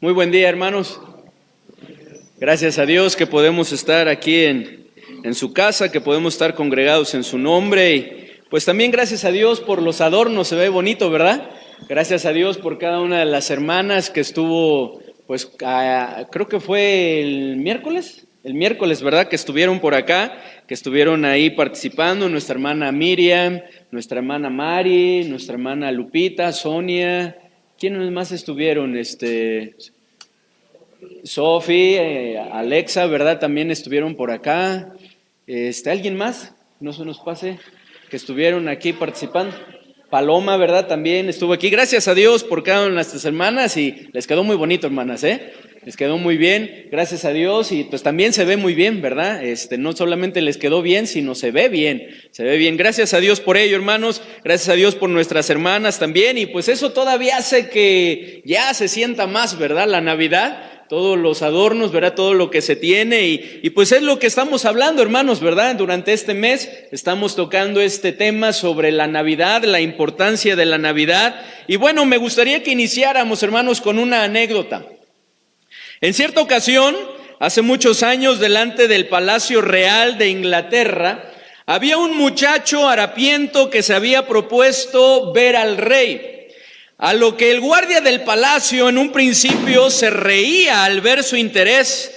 Muy buen día, hermanos. Gracias a Dios que podemos estar aquí en su casa, que podemos estar congregados en su nombre. Y pues también gracias a Dios por los adornos, se ve bonito, ¿verdad? Gracias a Dios por cada una de las hermanas que estuvo, pues creo que fue el miércoles, ¿verdad? Que estuvieron por acá, que estuvieron ahí participando. Nuestra hermana Miriam, nuestra hermana Mari, nuestra hermana Lupita, Sonia. ¿Quiénes más estuvieron? Sofi, Alexa, ¿verdad? También estuvieron por acá. ¿Alguien más? No se nos pase, que estuvieron aquí participando. Paloma, ¿verdad? También estuvo aquí. Gracias a Dios por cada una de nuestras hermanas y les quedó muy bonito, hermanas, Les quedó muy bien, gracias a Dios, y pues también se ve muy bien, ¿verdad? No solamente les quedó bien, sino se ve bien. Gracias a Dios por ello, hermanos, gracias a Dios por nuestras hermanas también, y pues eso todavía hace que ya se sienta más, ¿verdad? La Navidad, todos los adornos, ¿verdad? Todo lo que se tiene, y pues es lo que estamos hablando, hermanos, ¿verdad? Durante este mes estamos tocando este tema sobre la Navidad, la importancia de la Navidad, y bueno, me gustaría que iniciáramos, hermanos, con una anécdota. En cierta ocasión, hace muchos años, delante del Palacio Real de Inglaterra, había un muchacho harapiento que se había propuesto ver al rey, a lo que el guardia del palacio en un principio se reía al ver su interés,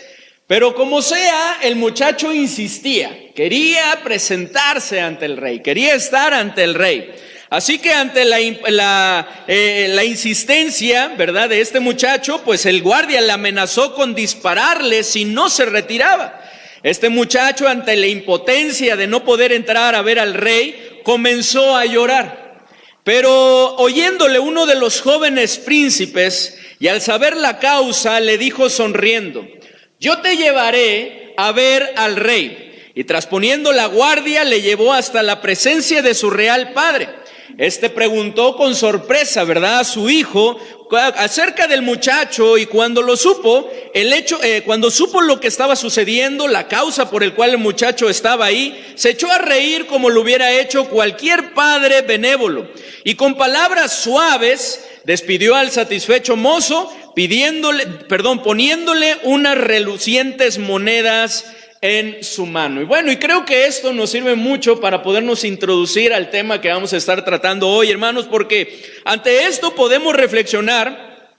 pero como sea, el muchacho insistía, quería presentarse ante el rey, quería estar ante el rey. Así que ante la insistencia, ¿verdad?, de este muchacho, pues el guardia le amenazó con dispararle si no se retiraba. Este muchacho, ante la impotencia de no poder entrar a ver al rey, comenzó a llorar. Pero oyéndole uno de los jóvenes príncipes, y al saber la causa, le dijo sonriendo: yo te llevaré a ver al rey. Y trasponiendo la guardia, le llevó hasta la presencia de su real padre. Este preguntó con sorpresa, ¿verdad?, a su hijo acerca del muchacho, y cuando lo supo, cuando supo lo que estaba sucediendo, la causa por el cual el muchacho estaba ahí, se echó a reír como lo hubiera hecho cualquier padre benévolo, y con palabras suaves despidió al satisfecho mozo, poniéndole unas relucientes monedas en su mano. Y bueno, y creo que esto nos sirve mucho para podernos introducir al tema que vamos a estar tratando hoy, hermanos, porque ante esto podemos reflexionar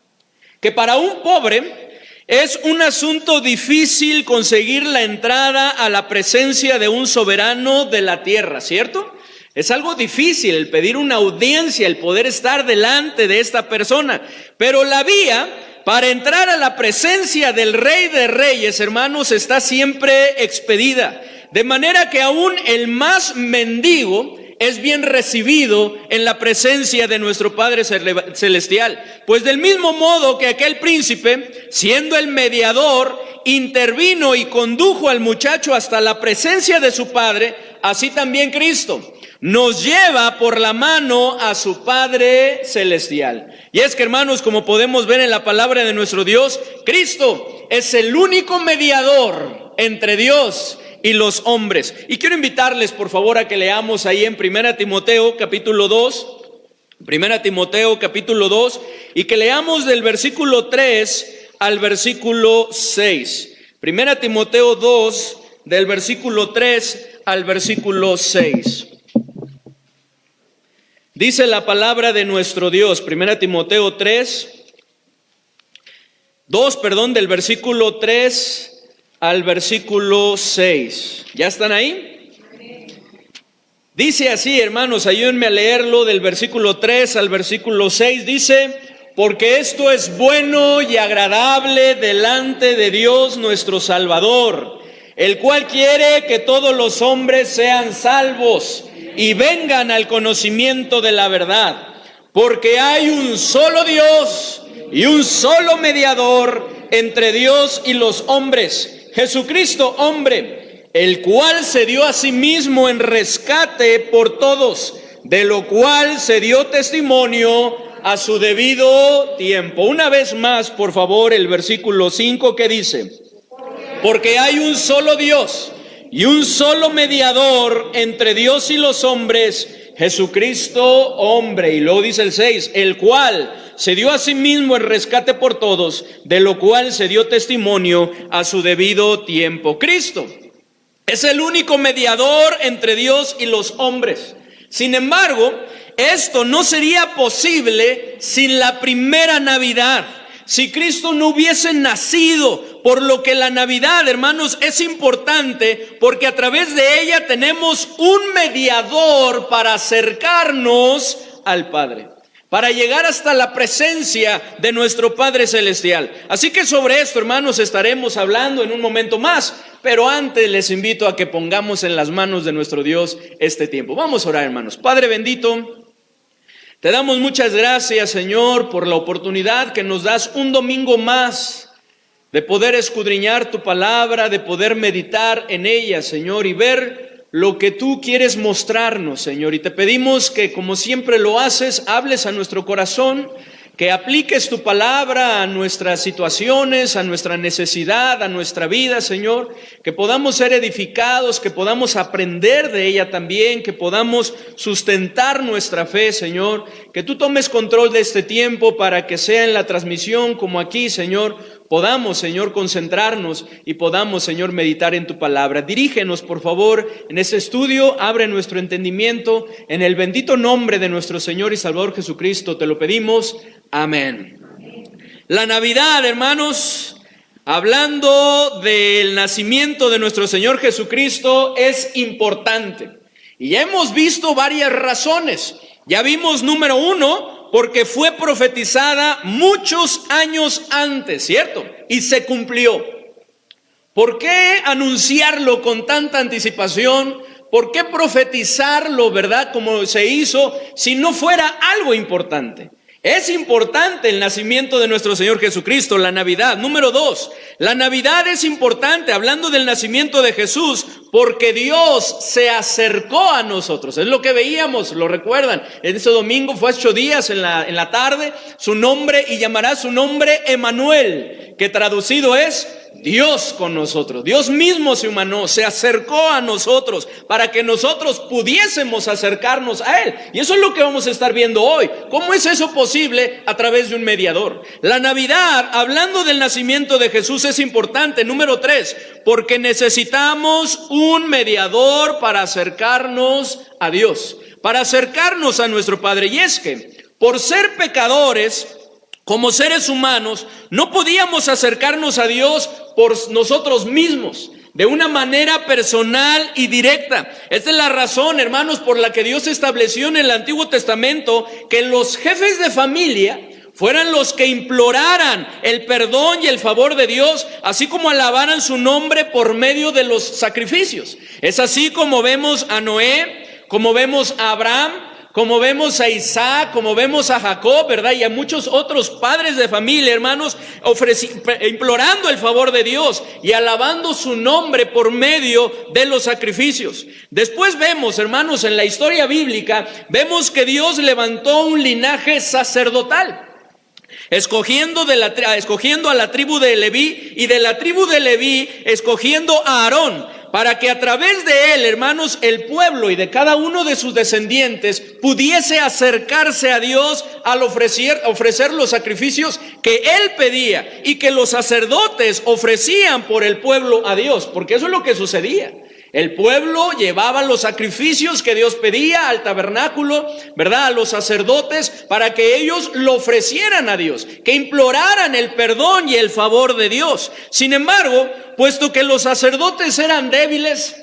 que para un pobre es un asunto difícil conseguir la entrada a la presencia de un soberano de la tierra, ¿cierto? Es algo difícil el pedir una audiencia, el poder estar delante de esta persona, pero la vía para entrar a la presencia del Rey de Reyes, hermanos, está siempre expedida. De manera que aún el más mendigo es bien recibido en la presencia de nuestro Padre Celestial. Pues del mismo modo que aquel príncipe, siendo el mediador, intervino y condujo al muchacho hasta la presencia de su Padre, así también Cristo nos lleva por la mano a su Padre Celestial. Y es que, hermanos, como podemos ver en la palabra de nuestro Dios, Cristo es el único mediador entre Dios y los hombres. Y quiero invitarles, por favor, a que leamos ahí en 1 Timoteo capítulo 2, 1 Timoteo capítulo 2, y que leamos del versículo 3 al versículo 6. 1 Timoteo 2, del versículo 3 al versículo 6. Dice la palabra de nuestro Dios, 1 Timoteo 2, del versículo 3 al versículo 6. ¿Ya están ahí? Dice así, hermanos, ayúdenme a leerlo del versículo 3 al versículo 6. Dice: porque esto es bueno y agradable delante de Dios nuestro Salvador, el cual quiere que todos los hombres sean salvos y vengan al conocimiento de la verdad, porque hay un solo Dios y un solo mediador entre Dios y los hombres, Jesucristo hombre, el cual se dio a sí mismo en rescate por todos, de lo cual se dio testimonio a su debido tiempo. Una vez más, por favor, el versículo 5, que dice: porque hay un solo Dios y un solo mediador entre Dios y los hombres, Jesucristo hombre, y luego dice el 6, el cual se dio a sí mismo el rescate por todos, de lo cual se dio testimonio a su debido tiempo. Cristo es el único mediador entre Dios y los hombres. Sin embargo, esto no sería posible sin la primera Navidad. Si Cristo no hubiese nacido, por lo que la Navidad, hermanos, es importante, porque a través de ella tenemos un mediador para acercarnos al Padre, para llegar hasta la presencia de nuestro Padre Celestial. Así que sobre esto, hermanos, estaremos hablando en un momento más, pero antes les invito a que pongamos en las manos de nuestro Dios este tiempo. Vamos a orar, hermanos. Padre bendito, te damos muchas gracias, Señor, por la oportunidad que nos das un domingo más de poder escudriñar tu palabra, de poder meditar en ella, Señor, y ver lo que tú quieres mostrarnos, Señor. Y te pedimos que, como siempre lo haces, hables a nuestro corazón, que apliques tu palabra a nuestras situaciones, a nuestra necesidad, a nuestra vida, Señor, que podamos ser edificados, que podamos aprender de ella también, que podamos sustentar nuestra fe, Señor, que tú tomes control de este tiempo para que sea en la transmisión como aquí, Señor, podamos, Señor, concentrarnos y podamos, Señor, meditar en tu palabra. Dirígenos, por favor, en este estudio, abre nuestro entendimiento, en el bendito nombre de nuestro Señor y Salvador Jesucristo, te lo pedimos. Amén. La Navidad, hermanos, hablando del nacimiento de nuestro Señor Jesucristo, es importante. Y ya hemos visto varias razones. Ya vimos, número uno, porque fue profetizada muchos años antes, ¿cierto? Y se cumplió. ¿Por qué anunciarlo con tanta anticipación? ¿Por qué profetizarlo, verdad, como se hizo, si no fuera algo importante? Es importante el nacimiento de nuestro Señor Jesucristo, la Navidad. Número 2, la Navidad es importante, hablando del nacimiento de Jesús, porque Dios se acercó a nosotros. Es lo que veíamos, lo recuerdan. En ese domingo fue 8 días en la tarde, su nombre, y llamará su nombre Emanuel, que traducido es Dios con nosotros. Dios mismo se humanó, se acercó a nosotros para que nosotros pudiésemos acercarnos a Él. Y eso es lo que vamos a estar viendo hoy. ¿Cómo es eso posible? A través de un mediador. La Navidad, hablando del nacimiento de Jesús, es importante. Número 3, porque necesitamos un mediador para acercarnos a Dios, para acercarnos a nuestro Padre. Y es que, por ser pecadores, como seres humanos, no podíamos acercarnos a Dios por nosotros mismos, de una manera personal y directa. Esta es la razón, hermanos, por la que Dios estableció en el Antiguo Testamento que los jefes de familia fueran los que imploraran el perdón y el favor de Dios, así como alabaran su nombre por medio de los sacrificios. Es así como vemos a Noé, como vemos a Abraham, como vemos a Isaac, como vemos a Jacob, ¿verdad? Y a muchos otros padres de familia, hermanos, implorando el favor de Dios y alabando su nombre por medio de los sacrificios. Después vemos, hermanos, en la historia bíblica, vemos que Dios levantó un linaje sacerdotal, escogiendo a la tribu de Leví, y de la tribu de Leví escogiendo a Aarón, para que a través de él, hermanos, el pueblo y de cada uno de sus descendientes pudiese acercarse a Dios al ofrecer los sacrificios que él pedía y que los sacerdotes ofrecían por el pueblo a Dios, porque eso es lo que sucedía. El pueblo llevaba los sacrificios que Dios pedía al tabernáculo, ¿verdad? A los sacerdotes, para que ellos lo ofrecieran a Dios, que imploraran el perdón y el favor de Dios. Sin embargo, puesto que los sacerdotes eran débiles,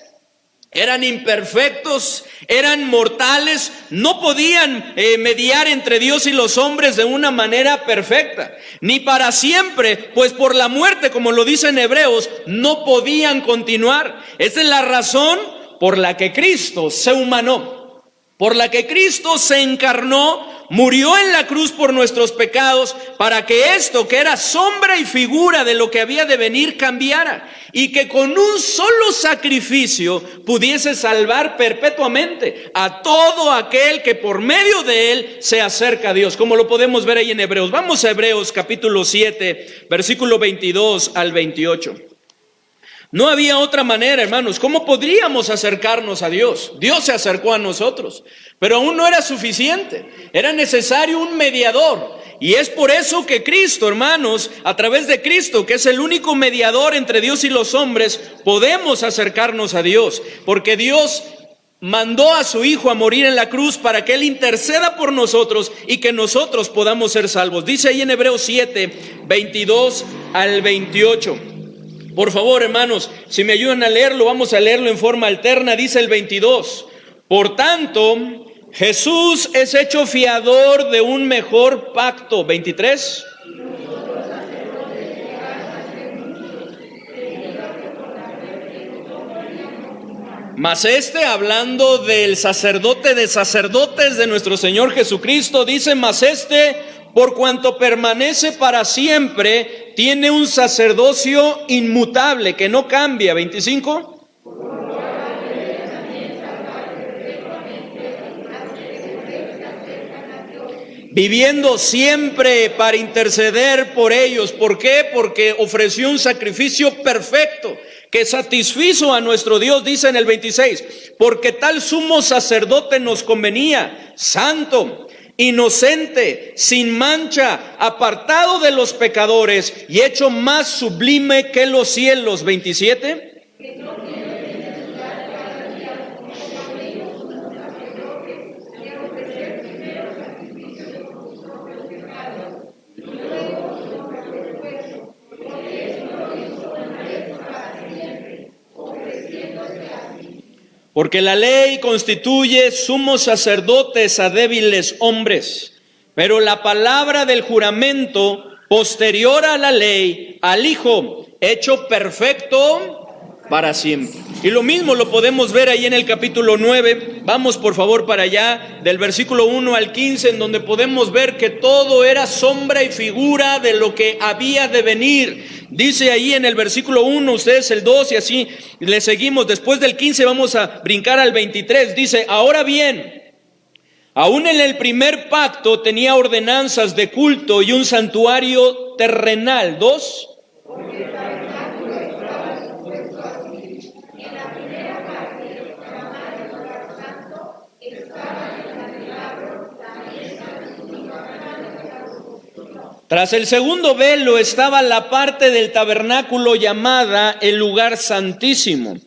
eran imperfectos, eran mortales, no podían mediar entre Dios y los hombres de una manera perfecta, ni para siempre, pues por la muerte, como lo dice en Hebreos, no podían continuar. Esta es la razón por la que Cristo se humanó, por la que Cristo se encarnó, murió en la cruz por nuestros pecados, para que esto, que era sombra y figura de lo que había de venir, cambiara, y que con un solo sacrificio pudiese salvar perpetuamente a todo aquel que por medio de él se acerca a Dios, como lo podemos ver ahí en Hebreos. Vamos a Hebreos capítulo 7, versículo 22 al 28. No había otra manera, hermanos. ¿Cómo podríamos acercarnos a Dios? Dios se acercó a nosotros, pero aún no era suficiente. Era necesario un mediador. Y es por eso que Cristo, hermanos, a través de Cristo, que es el único mediador entre Dios y los hombres, podemos acercarnos a Dios. Porque Dios mandó a su Hijo a morir en la cruz para que Él interceda por nosotros y que nosotros podamos ser salvos. Dice ahí en Hebreos 7, 22 al 28. Por favor, hermanos, si me ayudan a leerlo, vamos a leerlo en forma alterna. Dice el 22. Por tanto, Jesús es hecho fiador de un mejor pacto. 23. Mas hablando del sacerdote de sacerdotes de nuestro Señor Jesucristo, dice: mas por cuanto permanece para siempre, tiene un sacerdocio inmutable, que no cambia. 25. Viviendo siempre para interceder por ellos. ¿Por qué? Porque ofreció un sacrificio perfecto que satisfizo a nuestro Dios. Dice en el 26, porque tal sumo sacerdote nos convenía, santo, inocente, sin mancha, apartado de los pecadores y hecho más sublime que los cielos. 27. Porque la ley constituye sumos sacerdotes a débiles hombres, pero la palabra del juramento posterior a la ley, al Hijo, hecho perfecto para siempre. Y lo mismo lo podemos ver ahí en el capítulo 9. Vamos por favor para allá, del versículo 1 al 15, en donde podemos ver que todo era sombra y figura de lo que había de venir. Dice ahí en el versículo 1, ustedes el 2 y así le seguimos. Después del 15 vamos a brincar al 23. Dice: ahora bien, aún en el primer pacto tenía ordenanzas de culto y un santuario terrenal. 2. Tras el segundo velo estaba la parte del tabernáculo llamada el lugar santísimo.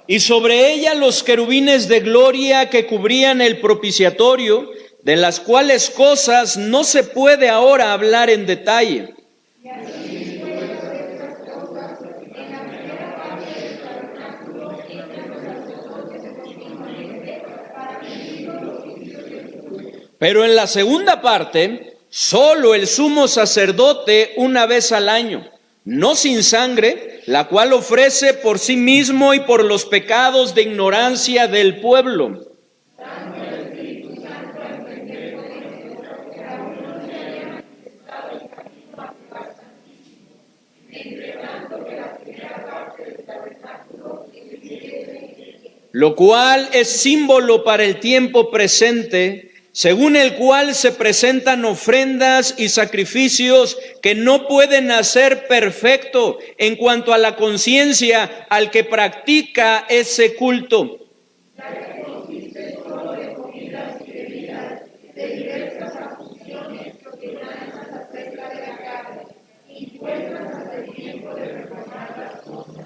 Y sobre ella los querubines de gloria que cubrían el propiciatorio, de las cuales cosas no se puede ahora hablar en detalle. Pero en la segunda parte, solo el sumo sacerdote una vez al año, no sin sangre, la cual ofrece por sí mismo y por los pecados de ignorancia del pueblo. Lo cual es símbolo para el tiempo presente, según el cual se presentan ofrendas y sacrificios que no pueden hacer perfecto en cuanto a la conciencia al que practica ese culto.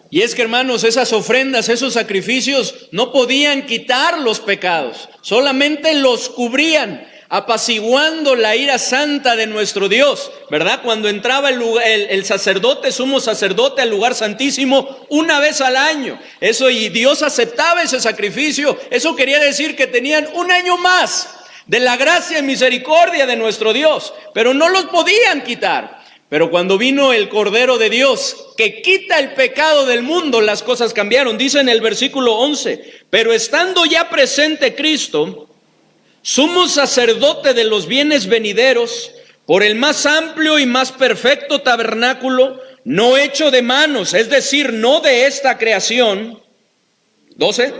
Y es que, hermanos, esas ofrendas, esos sacrificios no podían quitar los pecados, solamente los cubrían, apaciguando la ira santa de nuestro Dios, ¿verdad? Cuando entraba el sacerdote, sumo sacerdote, al lugar santísimo una vez al año, eso, y Dios aceptaba ese sacrificio. Eso quería decir que tenían un año más de la gracia y misericordia de nuestro Dios, pero no los podían quitar. Pero cuando vino el Cordero de Dios, que quita el pecado del mundo, las cosas cambiaron. Dice en el versículo 11, pero estando ya presente Cristo, sumo sacerdote de los bienes venideros, por el más amplio y más perfecto tabernáculo, no hecho de manos, es decir, no de esta creación. 12.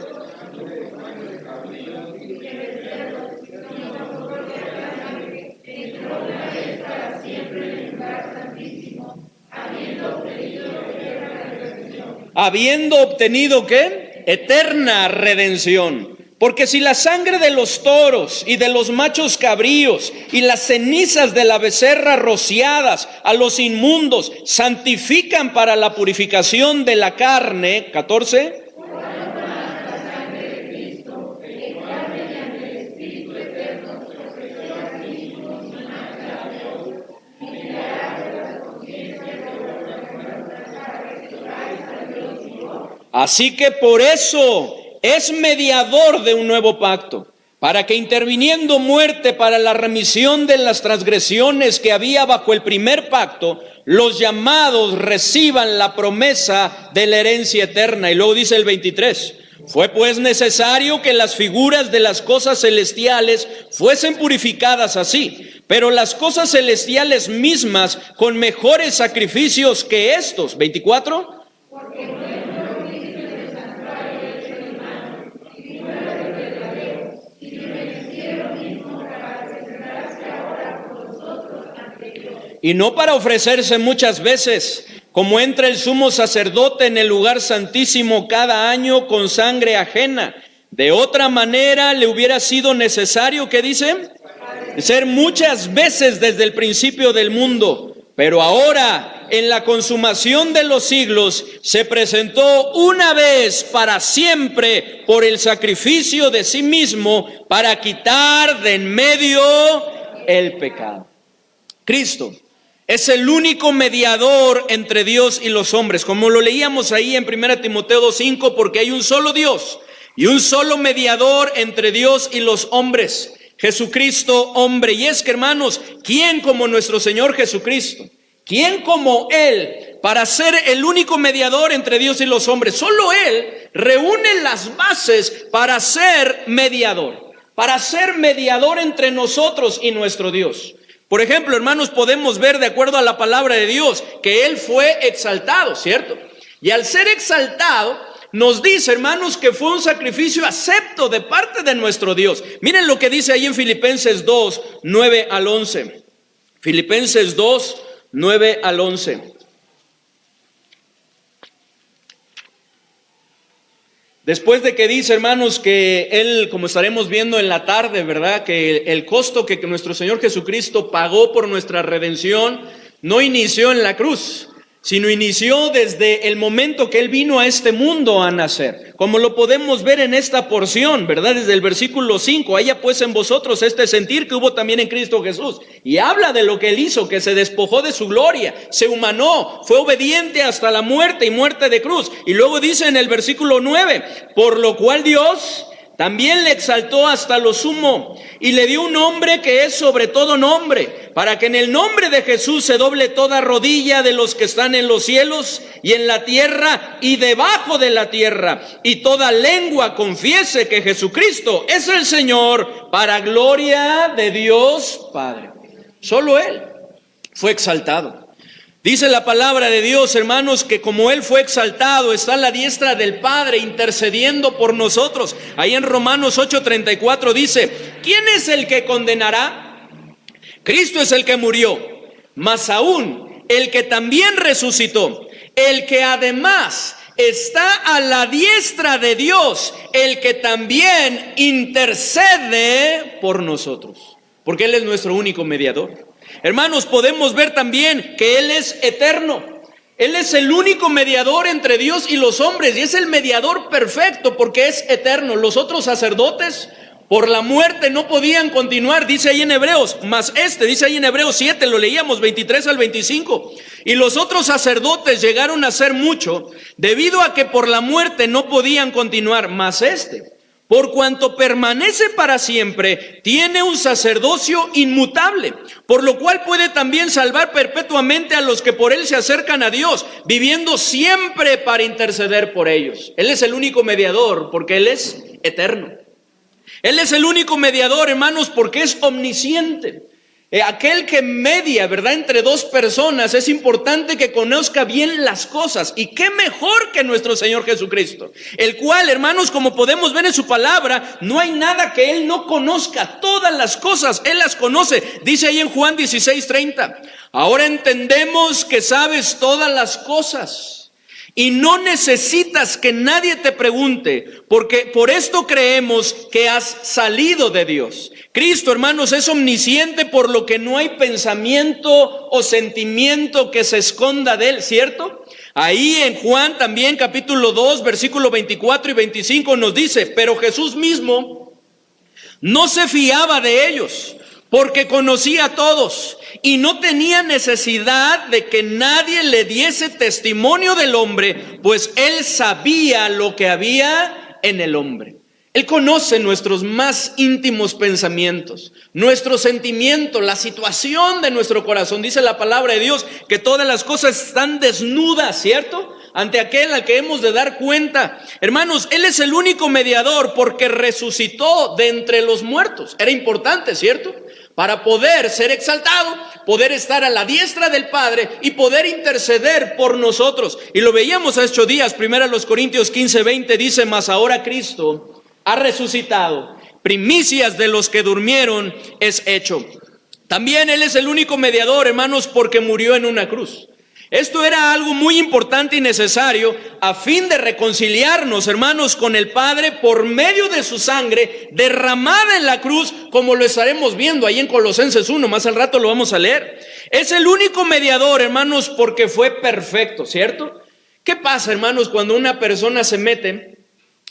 Habiendo obtenido, ¿qué? Eterna redención. Porque si la sangre de los toros y de los machos cabríos y las cenizas de la becerra rociadas a los inmundos santifican para la purificación de la carne, 14. Así que por eso es mediador de un nuevo pacto, para que interviniendo muerte para la remisión de las transgresiones que había bajo el primer pacto, los llamados reciban la promesa de la herencia eterna. Y luego dice el 23, fue pues necesario que las figuras de las cosas celestiales fuesen purificadas así, pero las cosas celestiales mismas con mejores sacrificios que estos. 24. Y no para ofrecerse muchas veces, como entra el sumo sacerdote en el lugar santísimo cada año con sangre ajena. De otra manera le hubiera sido necesario, ¿qué dice? Ser muchas veces desde el principio del mundo. Pero ahora, en la consumación de los siglos, se presentó una vez para siempre por el sacrificio de sí mismo para quitar de en medio el pecado. Cristo es el único mediador entre Dios y los hombres, como lo leíamos ahí en 1 Timoteo 2:5, porque hay un solo Dios y un solo mediador entre Dios y los hombres, Jesucristo hombre. Y es que, hermanos, ¿quién como nuestro Señor Jesucristo? ¿Quién como Él para ser el único mediador entre Dios y los hombres? Solo Él reúne las bases para ser mediador entre nosotros y nuestro Dios. Por ejemplo, hermanos, podemos ver de acuerdo a la palabra de Dios que Él fue exaltado, ¿cierto? Y al ser exaltado, nos dice, hermanos, que fue un sacrificio acepto de parte de nuestro Dios. Miren lo que dice ahí en Filipenses 2, 9 al 11. Filipenses 2, 9 al 11. Después de que dice, hermanos, que Él, como estaremos viendo en la tarde, ¿verdad? Que el costo que nuestro Señor Jesucristo pagó por nuestra redención no inició en la cruz, sino inició desde el momento que Él vino a este mundo a nacer. Como lo podemos ver en esta porción, ¿verdad? Desde el versículo 5, haya pues en vosotros este sentir que hubo también en Cristo Jesús. Y habla de lo que Él hizo, que se despojó de su gloria, se humanó, fue obediente hasta la muerte y muerte de cruz. Y luego dice en el versículo 9, por lo cual Dios también le exaltó hasta lo sumo y le dio un nombre que es sobre todo nombre, para que en el nombre de Jesús se doble toda rodilla de los que están en los cielos y en la tierra y debajo de la tierra, y toda lengua confiese que Jesucristo es el Señor, para gloria de Dios Padre. Solo Él fue exaltado. Dice la palabra de Dios, hermanos, que como Él fue exaltado, está a la diestra del Padre intercediendo por nosotros. Ahí en Romanos 8:34 dice, ¿quién es el que condenará? Cristo es el que murió, mas aún el que también resucitó, el que además está a la diestra de Dios, el que también intercede por nosotros, porque Él es nuestro único mediador. Hermanos, podemos ver también que Él es eterno. Él es el único mediador entre Dios y los hombres, y es el mediador perfecto porque es eterno. Los otros sacerdotes por la muerte no podían continuar, dice ahí en Hebreos, dice ahí en Hebreos 7, lo leíamos 23 al 25. Y los otros sacerdotes llegaron a ser mucho debido a que por la muerte no podían continuar, mas por cuanto permanece para siempre, tiene un sacerdocio inmutable, por lo cual puede también salvar perpetuamente a los que por Él se acercan a Dios, viviendo siempre para interceder por ellos. Él es el único mediador porque Él es eterno. Él es el único mediador, hermanos, porque es omnisciente. Aquel que media, ¿verdad?, entre dos personas, es importante que conozca bien las cosas. Y qué mejor que nuestro Señor Jesucristo, el cual, hermanos, como podemos ver en su palabra, no hay nada que Él no conozca. Todas las cosas Él las conoce. Dice ahí en Juan 16:30, ahora entendemos que sabes todas las cosas y no necesitas que nadie te pregunte, porque por esto creemos que has salido de Dios. Cristo, hermanos, es omnisciente, por lo que no hay pensamiento o sentimiento que se esconda de Él, ¿cierto? Ahí en Juan también, capítulo 2, versículo 24 y 25 nos dice, pero Jesús mismo no se fiaba de ellos, porque conocía a todos y no tenía necesidad de que nadie le diese testimonio del hombre, pues Él sabía lo que había en el hombre. Él conoce nuestros más íntimos pensamientos, nuestros sentimientos, la situación de nuestro corazón. Dice la palabra de Dios que todas las cosas están desnudas, ¿cierto?, ante aquel al que hemos de dar cuenta. Hermanos, Él es el único mediador porque resucitó de entre los muertos. Era importante, ¿cierto?, para poder ser exaltado, poder estar a la diestra del Padre y poder interceder por nosotros. Y lo veíamos hace 8 días, 1 Corintios 15:20 dice, mas ahora Cristo ha resucitado, primicias de los que durmieron es hecho. También Él es el único mediador, hermanos, porque murió en una cruz. Esto era algo muy importante y necesario a fin de reconciliarnos, hermanos, con el Padre por medio de su sangre derramada en la cruz, como lo estaremos viendo ahí en Colosenses 1, más al rato lo vamos a leer. Es el único mediador, hermanos, porque fue perfecto, ¿cierto? ¿Qué pasa, hermanos, cuando una persona se mete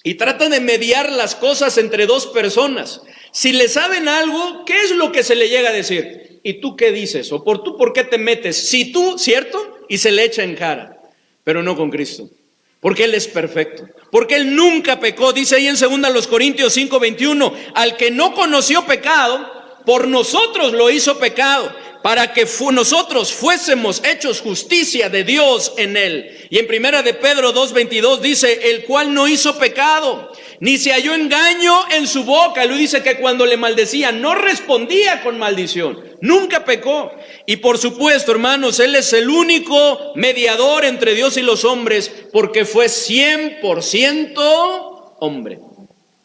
y trata de mediar las cosas entre dos personas? Si le saben algo, ¿qué es lo que se le llega a decir? ¿Y tú qué dices? ¿O tú por qué te metes? Si tú, ¿cierto? Y se le echa en cara. Pero no con Cristo, porque Él es perfecto, porque Él nunca pecó. Dice ahí en 2 Corintios 5:21, al que no conoció pecado, por nosotros lo hizo pecado, para que nosotros fuésemos hechos justicia de Dios en Él. Y en 1 de Pedro 2:22 dice, el cual no hizo pecado, ni se halló engaño en su boca. Él dice que cuando le maldecían, no respondía con maldición, nunca pecó. Y por supuesto, hermanos, Él es el único mediador entre Dios y los hombres, porque fue 100% hombre.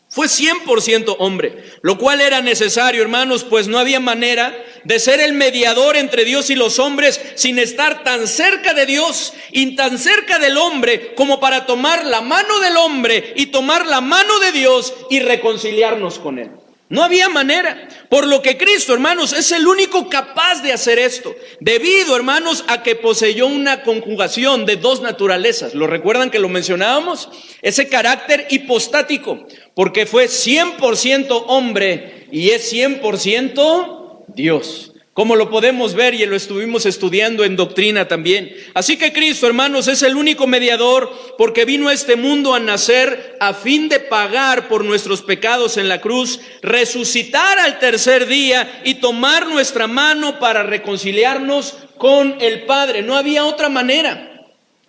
Fue 100% hombre, lo cual era necesario, hermanos, pues no había manera de ser el mediador entre Dios y los hombres sin estar tan cerca de Dios y tan cerca del hombre como para tomar la mano del hombre y tomar la mano de Dios y reconciliarnos con Él. No había manera, por lo que Cristo, hermanos, es el único capaz de hacer esto, debido, hermanos, a que poseyó una conjugación de dos naturalezas. ¿Lo recuerdan que lo mencionábamos? Ese carácter hipostático, porque fue 100% hombre y es 100% Dios, como lo podemos ver y lo estuvimos estudiando en doctrina también. Así que Cristo, hermanos, es el único mediador porque vino a este mundo a nacer a fin de pagar por nuestros pecados en la cruz, resucitar al tercer día y tomar nuestra mano para reconciliarnos con el Padre. No había otra manera.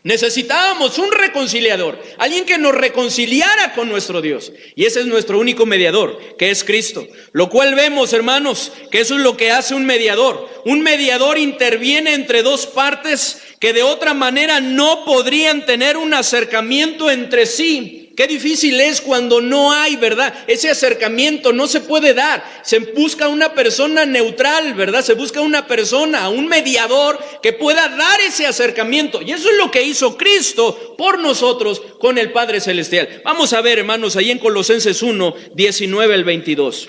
Necesitábamos un reconciliador, alguien que nos reconciliara con nuestro Dios. Y ese es nuestro único mediador, que es Cristo. Lo cual vemos, hermanos, que eso es lo que hace un mediador. Un mediador interviene entre dos partes que de otra manera no podrían tener un acercamiento entre sí. Qué difícil es cuando no hay, ¿verdad? Ese acercamiento no se puede dar. Se busca una persona neutral, ¿verdad? Se busca una persona, un mediador que pueda dar ese acercamiento. Y eso es lo que hizo Cristo por nosotros con el Padre Celestial. Vamos a ver, hermanos, ahí en Colosenses 1, 19 al 22.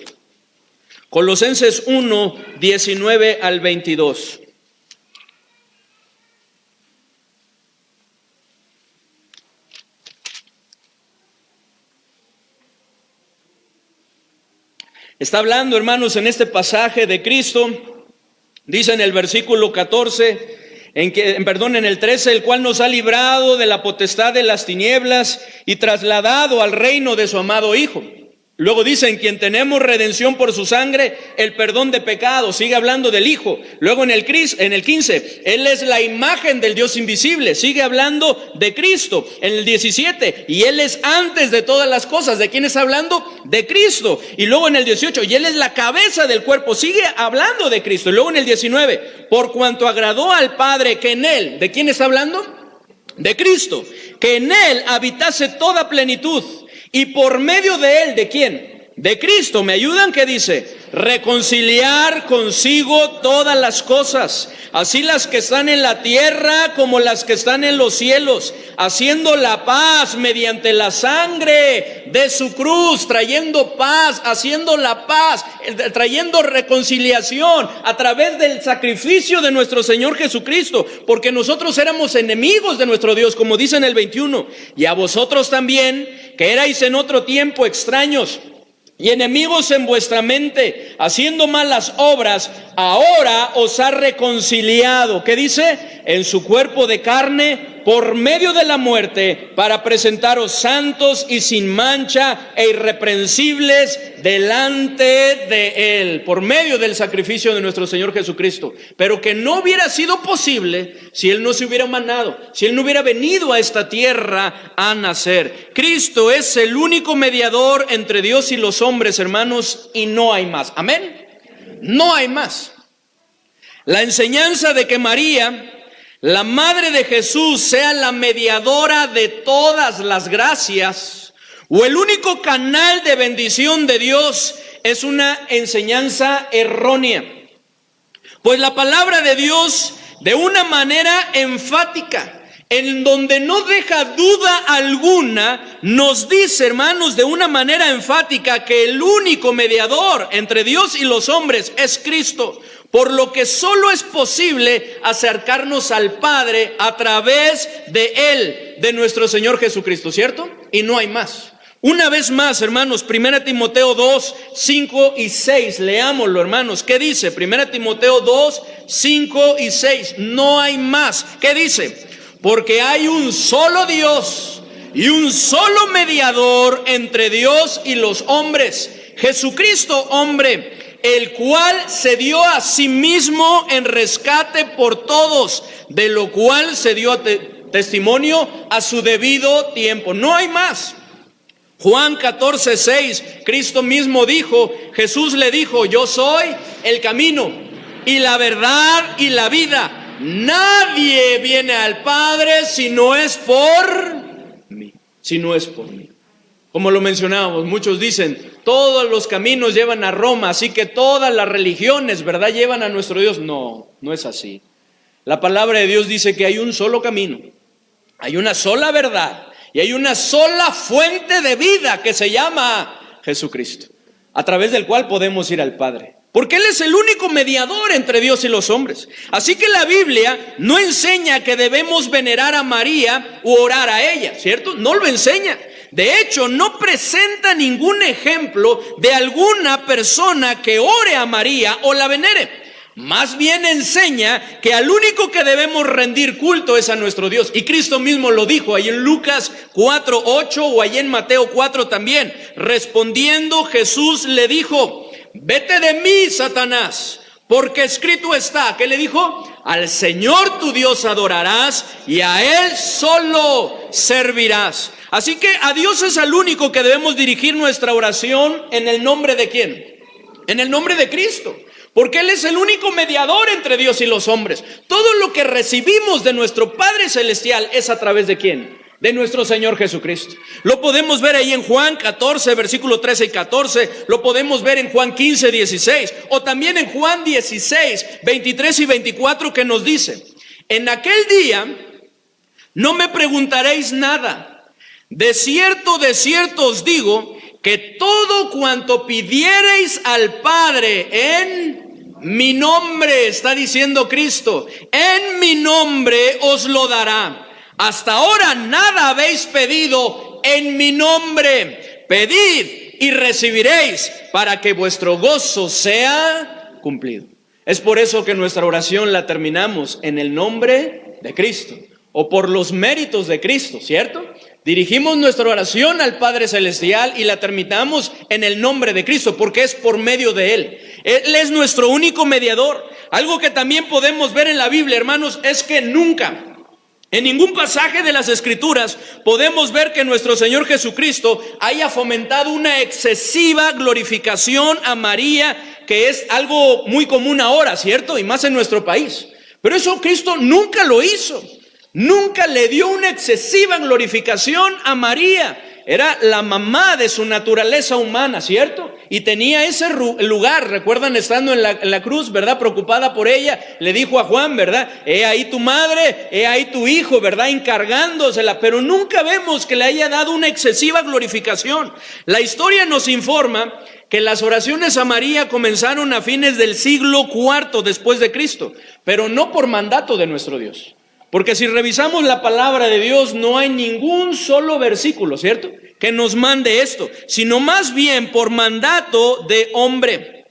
Colosenses 1, 19 al 22. Está hablando, hermanos, en este pasaje de Cristo. Dice en el versículo 14, en el 13, el cual nos ha librado de la potestad de las tinieblas y trasladado al reino de su amado Hijo, Luego dice, en quien tenemos redención por su sangre, el perdón de pecados. Sigue hablando del Hijo. Luego en el 15, Él es la imagen del Dios invisible. Sigue hablando de Cristo. En el 17, y Él es antes de todas las cosas. ¿De quién está hablando? De Cristo. Y luego en el 18, y Él es la cabeza del cuerpo. Sigue hablando de Cristo. Y luego en el 19, por cuanto agradó al Padre que en Él, ¿de quién está hablando? De Cristo. Que en Él habitase toda plenitud. Y por medio de Él, ¿de quién? De Cristo. ¿Me ayudan? ¿Qué dice? Reconciliar consigo todas las cosas, así las que están en la tierra como las que están en los cielos, haciendo la paz mediante la sangre de su cruz, trayendo paz, haciendo la paz, trayendo reconciliación a través del sacrificio de nuestro Señor Jesucristo, porque nosotros éramos enemigos de nuestro Dios, como dice en el 21, y a vosotros también, que erais en otro tiempo extraños y enemigos en vuestra mente, haciendo malas obras, ahora os ha reconciliado. ¿Qué dice? En su cuerpo de carne, por medio de la muerte, para presentaros santos y sin mancha e irreprensibles delante de Él, por medio del sacrificio de nuestro Señor Jesucristo. Pero que no hubiera sido posible si Él no se hubiera manado, si Él no hubiera venido a esta tierra a nacer. Cristo es el único mediador entre Dios y los hombres, hermanos, y no hay más. Amén. No hay más. La enseñanza de que María, la madre de Jesús, sea la mediadora de todas las gracias o el único canal de bendición de Dios, es una enseñanza errónea. Pues la palabra de Dios, de una manera enfática, en donde no deja duda alguna, nos dice, hermanos, de una manera enfática, que el único mediador entre Dios y los hombres es Cristo. Por lo que solo es posible acercarnos al Padre a través de Él, de nuestro Señor Jesucristo, ¿cierto? Y no hay más. Una vez más, hermanos, 1 Timoteo 2, 5 y 6, leámoslo, hermanos. ¿Qué dice? 1 Timoteo 2, 5 y 6, no hay más. ¿Qué dice? Porque hay un solo Dios y un solo mediador entre Dios y los hombres, Jesucristo hombre, el cual se dio a sí mismo en rescate por todos, de lo cual se dio testimonio a su debido tiempo. No hay más. Juan 14, 6, Cristo mismo dijo, Jesús le dijo, yo soy el camino y la verdad y la vida. Nadie viene al Padre si no es por mí. Si no es por mí. Como lo mencionábamos, muchos dicen, todos los caminos llevan a Roma, así que todas las religiones, ¿verdad?, llevan a nuestro Dios. No, no es así. La palabra de Dios dice que hay un solo camino, hay una sola verdad y hay una sola fuente de vida que se llama Jesucristo, a través del cual podemos ir al Padre. Porque Él es el único mediador entre Dios y los hombres. Así que la Biblia no enseña que debemos venerar a María u orar a ella, ¿cierto? No lo enseña. De hecho, no presenta ningún ejemplo de alguna persona que ore a María o la venere. Más bien enseña que al único que debemos rendir culto es a nuestro Dios. Y Cristo mismo lo dijo ahí en Lucas 4:8 o ahí en Mateo 4 también. Respondiendo, Jesús le dijo, vete de mí, Satanás, porque escrito está. ¿Qué le dijo? Al Señor tu Dios adorarás y a Él solo servirás. Así que a Dios es al único que debemos dirigir nuestra oración. ¿En el nombre de quién? En el nombre de Cristo. Porque Él es el único mediador entre Dios y los hombres. Todo lo que recibimos de nuestro Padre Celestial es a través de ¿quién? De nuestro Señor Jesucristo. Lo podemos ver ahí en Juan 14, versículo 13 y 14. Lo podemos ver en Juan 15, 16. O también en Juan 16, 23 y 24, que nos dice, en aquel día no me preguntaréis nada. De cierto os digo, que todo cuanto pidiereis al Padre en mi nombre, está diciendo Cristo, en mi nombre os lo dará. Hasta ahora nada habéis pedido en mi nombre. Pedid y recibiréis para que vuestro gozo sea cumplido. Es por eso que nuestra oración la terminamos en el nombre de Cristo o por los méritos de Cristo, ¿cierto? Dirigimos nuestra oración al Padre Celestial y la terminamos en el nombre de Cristo, porque es por medio de Él. Él es nuestro único mediador. Algo que también podemos ver en la Biblia, hermanos, es que nunca, en ningún pasaje de las Escrituras, podemos ver que nuestro Señor Jesucristo haya fomentado una excesiva glorificación a María, que es algo muy común ahora, ¿cierto? Y más en nuestro país. Pero eso Cristo nunca lo hizo. Nunca le dio una excesiva glorificación a María. Era la mamá de su naturaleza humana, ¿cierto? Y tenía ese lugar. Recuerdan, estando en la cruz, ¿verdad? Preocupada por ella, le dijo a Juan, ¿verdad? He ahí tu madre, he ahí tu hijo, ¿verdad? Encargándosela. Pero nunca vemos que le haya dado una excesiva glorificación. La historia nos informa que las oraciones a María comenzaron a fines del siglo IV después de Cristo, pero no por mandato de nuestro Dios. Porque si revisamos la palabra de Dios, no hay ningún solo versículo, ¿cierto?, que nos mande esto, sino más bien por mandato de hombre.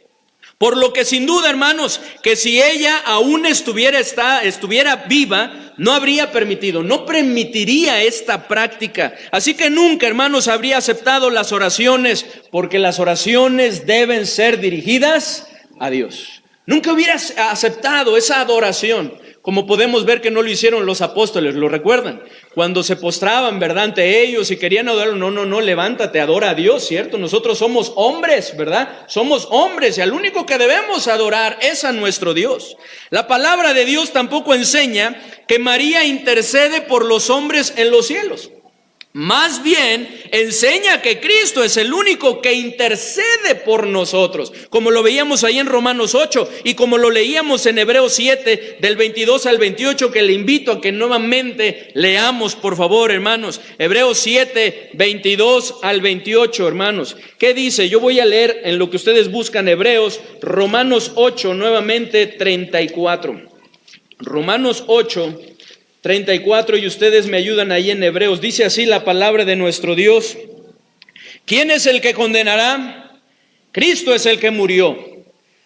Por lo que sin duda, hermanos, que si ella aún estuviera viva, no habría permitido, no permitiría esta práctica. Así que nunca, hermanos, habría aceptado las oraciones, porque las oraciones deben ser dirigidas a Dios. Nunca hubiera aceptado esa adoración. Como podemos ver que no lo hicieron los apóstoles, ¿lo recuerdan? Cuando se postraban, ¿verdad?, ante ellos y querían adorarlo, no, levántate, adora a Dios, ¿cierto? Nosotros somos hombres, ¿verdad? Somos hombres y al único que debemos adorar es a nuestro Dios. La palabra de Dios tampoco enseña que María intercede por los hombres en los cielos. Más bien enseña que Cristo es el único que intercede por nosotros, como lo veíamos ahí en Romanos 8 y como lo leíamos en Hebreos 7 del 22 al 28, que le invito a que nuevamente leamos, por favor, hermanos. Hebreos 7, 22 al 28, hermanos. ¿Qué dice? Yo voy a leer en lo que ustedes buscan Hebreos, Romanos 8, nuevamente 34. Romanos 8, 34, y ustedes me ayudan ahí en Hebreos. Dice así la palabra de nuestro Dios: ¿quién es el que condenará? Cristo es el que murió,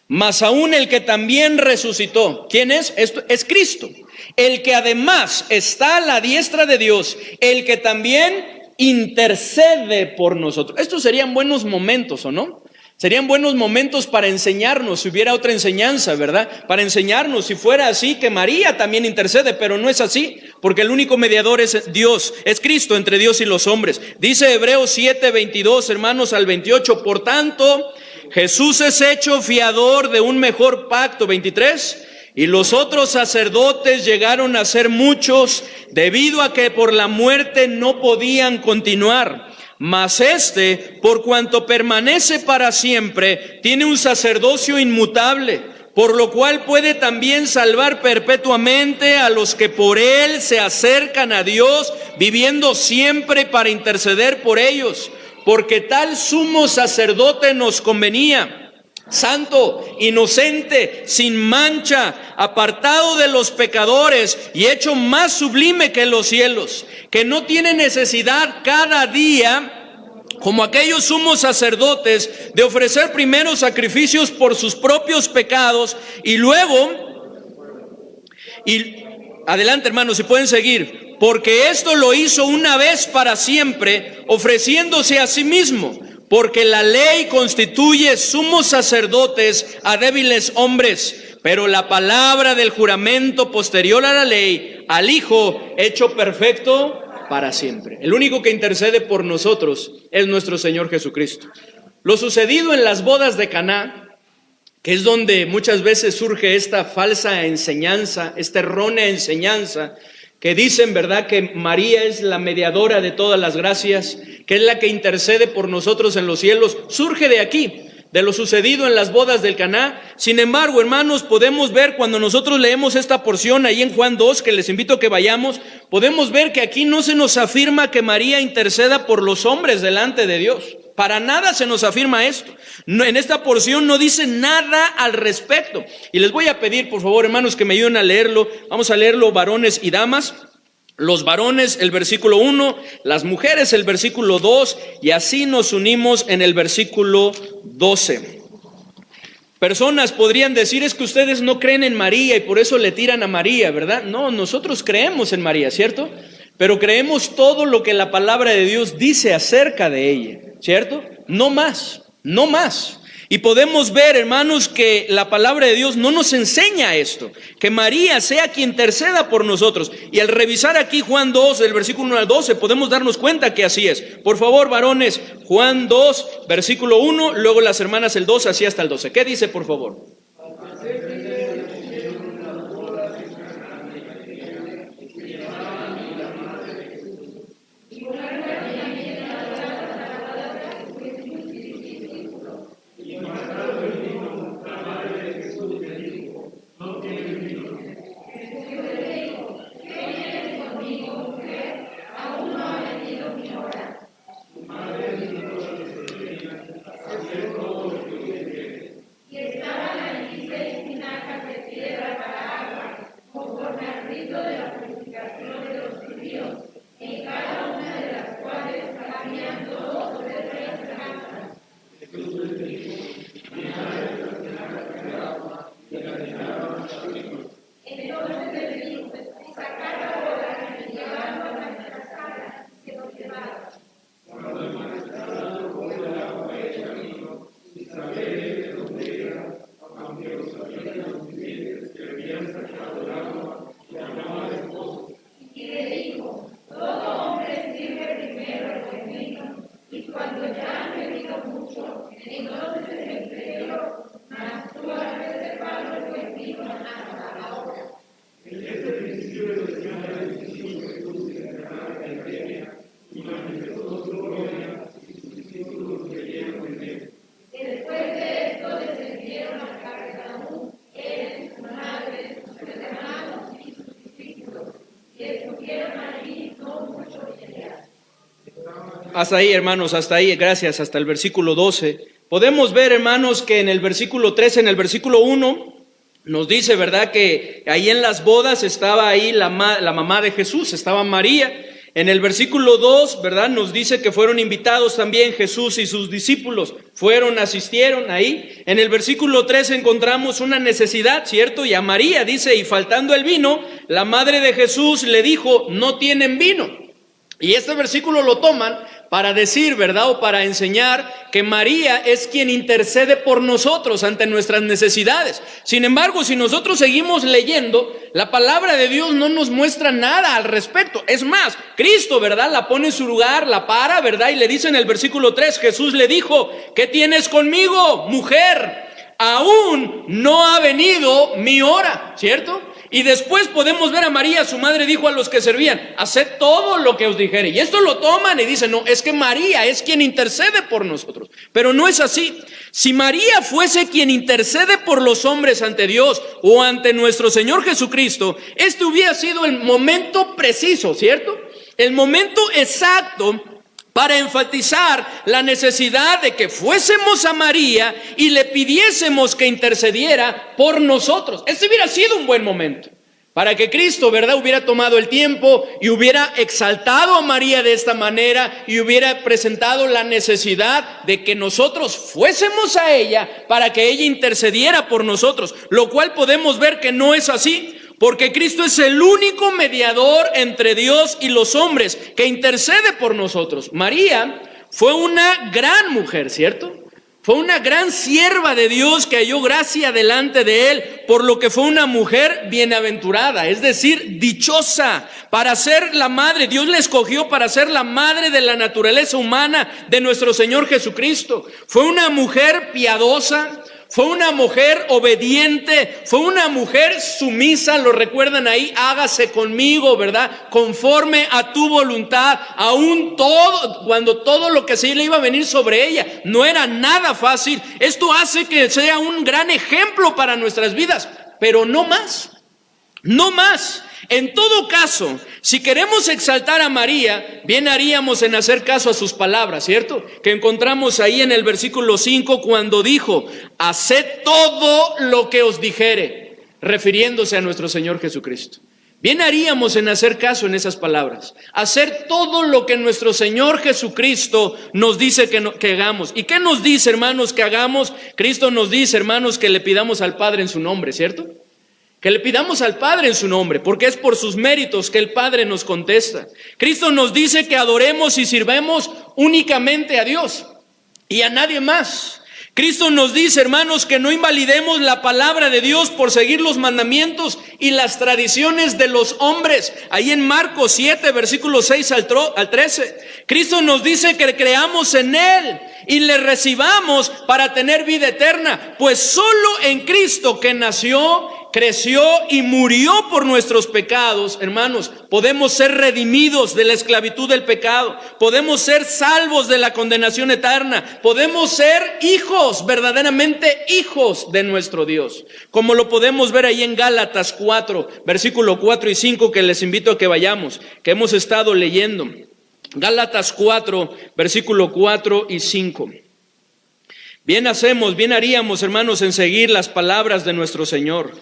mas aún el que también resucitó. ¿Quién es? Esto es Cristo, el que además está a la diestra de Dios, el que también intercede por nosotros. Estos serían buenos momentos, ¿o no? Serían buenos momentos para enseñarnos, si hubiera otra enseñanza, ¿verdad? Para enseñarnos, si fuera así, que María también intercede, pero no es así, porque el único mediador es Dios, es Cristo entre Dios y los hombres. Dice Hebreos 7, 22, hermanos, al 28, por tanto, Jesús es hecho fiador de un mejor pacto, 23, y los otros sacerdotes llegaron a ser muchos, debido a que por la muerte no podían continuar. Mas este, por cuanto permanece para siempre, tiene un sacerdocio inmutable, por lo cual puede también salvar perpetuamente a los que por él se acercan a Dios, viviendo siempre para interceder por ellos. Porque tal sumo sacerdote nos convenía, santo, inocente, sin mancha, apartado de los pecadores y hecho más sublime que los cielos, que no tiene necesidad cada día, como aquellos sumos sacerdotes, de ofrecer primero sacrificios por sus propios pecados y adelante, hermanos, si pueden seguir, porque esto lo hizo una vez para siempre, ofreciéndose a sí mismo. Porque la ley constituye sumos sacerdotes a débiles hombres, pero la palabra del juramento posterior a la ley, al Hijo hecho perfecto para siempre. El único que intercede por nosotros es nuestro Señor Jesucristo. Lo sucedido en las bodas de Caná, que es donde muchas veces surge esta falsa enseñanza, esta errónea enseñanza, que dicen, ¿verdad?, que María es la mediadora de todas las gracias, que es la que intercede por nosotros en los cielos, surge de aquí, de lo sucedido en las bodas del Caná. Sin embargo, hermanos, podemos ver cuando nosotros leemos esta porción ahí en Juan 2, que les invito a que vayamos, podemos ver que aquí no se nos afirma que María interceda por los hombres delante de Dios. Para nada se nos afirma esto. No, en esta porción no dice nada al respecto. Y les voy a pedir, por favor, hermanos, que me ayuden a leerlo. Vamos a leerlo, varones y damas. Los varones, el versículo 1, las mujeres, el versículo 2, y así nos unimos en el versículo 12. Personas podrían decir, es que ustedes no creen en María y por eso le tiran a María, ¿verdad? No, nosotros creemos en María, ¿cierto? pero creemos todo lo que la palabra de Dios dice acerca de ella, ¿cierto? No más, no más. Y podemos ver, hermanos, que la palabra de Dios no nos enseña esto, que María sea quien interceda por nosotros. Y al revisar aquí Juan 2, del versículo 1 al 12, podemos darnos cuenta que así es. Por favor, varones, Juan 2, versículo 1, luego las hermanas el 2, así hasta el 12. ¿Qué dice, por favor? Hasta ahí, hermanos, hasta ahí, gracias, hasta el versículo 12. Podemos ver, hermanos, que en el versículo 13, en el versículo 1, nos dice, ¿verdad?, que ahí en las bodas estaba ahí la mamá de Jesús, estaba María. En el versículo 2, ¿verdad?, nos dice que fueron invitados también Jesús y sus discípulos, asistieron ahí. En el versículo 3 encontramos una necesidad, ¿cierto? Y a María dice, y faltando el vino, la madre de Jesús le dijo, no tienen vino. Y este versículo lo toman para decir, ¿verdad?, o para enseñar que María es quien intercede por nosotros ante nuestras necesidades. Sin embargo, si nosotros seguimos leyendo, la palabra de Dios no nos muestra nada al respecto. Es más, Cristo, ¿verdad?, la pone en su lugar, la para, ¿verdad?, y le dice en el versículo 3, Jesús le dijo, ¿qué tienes conmigo, mujer? Aún no ha venido mi hora, ¿cierto? Y después podemos ver a María, su madre dijo a los que servían, haced todo lo que os dijere. Y esto lo toman y dicen, no, es que María es quien intercede por nosotros. Pero no es así. Si María fuese quien intercede por los hombres ante Dios o ante nuestro Señor Jesucristo, este hubiera sido el momento preciso, ¿cierto? El momento exacto para enfatizar la necesidad de que fuésemos a María y le pidiésemos que intercediera por nosotros. Este hubiera sido un buen momento para que Cristo, ¿verdad?, hubiera tomado el tiempo y hubiera exaltado a María de esta manera y hubiera presentado la necesidad de que nosotros fuésemos a ella para que ella intercediera por nosotros, lo cual podemos ver que no es así. Porque Cristo es el único mediador entre Dios y los hombres que intercede por nosotros. María fue una gran mujer, ¿cierto? Fue una gran sierva de Dios que halló gracia delante de Él, por lo que fue una mujer bienaventurada, es decir, dichosa, para ser la madre. Dios la escogió para ser la madre de la naturaleza humana de nuestro Señor Jesucristo. Fue una mujer piadosa. Fue una mujer obediente, fue una mujer sumisa, lo recuerdan ahí, hágase conmigo, ¿verdad?, conforme a tu voluntad, aún todo, cuando todo lo que se le iba a venir sobre ella, no era nada fácil. Esto hace que sea un gran ejemplo para nuestras vidas, pero no más, no más. En todo caso, si queremos exaltar a María, bien haríamos en hacer caso a sus palabras, ¿cierto? Que encontramos ahí en el versículo 5 cuando dijo, haced todo lo que os dijere, refiriéndose a nuestro Señor Jesucristo. Bien haríamos en hacer caso en esas palabras, hacer todo lo que nuestro Señor Jesucristo nos dice que hagamos. ¿Y qué nos dice, hermanos, que hagamos? Cristo nos dice, hermanos, que le pidamos al Padre en su nombre, ¿cierto? Que le pidamos al Padre en su nombre, porque es por sus méritos que el Padre nos contesta. Cristo nos dice que adoremos y sirvemos únicamente a Dios y a nadie más. Cristo nos dice, hermanos, que no invalidemos la palabra de Dios por seguir los mandamientos y las tradiciones de los hombres. Ahí en Marcos 7, versículos 6 al 13. Cristo nos dice que creamos en Él y le recibamos para tener vida eterna. Pues solo en Cristo, que nació, creció y murió por nuestros pecados, hermanos, podemos ser redimidos de la esclavitud del pecado, podemos ser salvos de la condenación eterna, podemos ser hijos, verdaderamente hijos de nuestro Dios, como lo podemos ver ahí en Gálatas 4, versículo 4 y 5, que les invito a que vayamos, que hemos estado leyendo. Gálatas 4, versículo 4 y 5. Bien haríamos, hermanos, en seguir las palabras de nuestro Señor.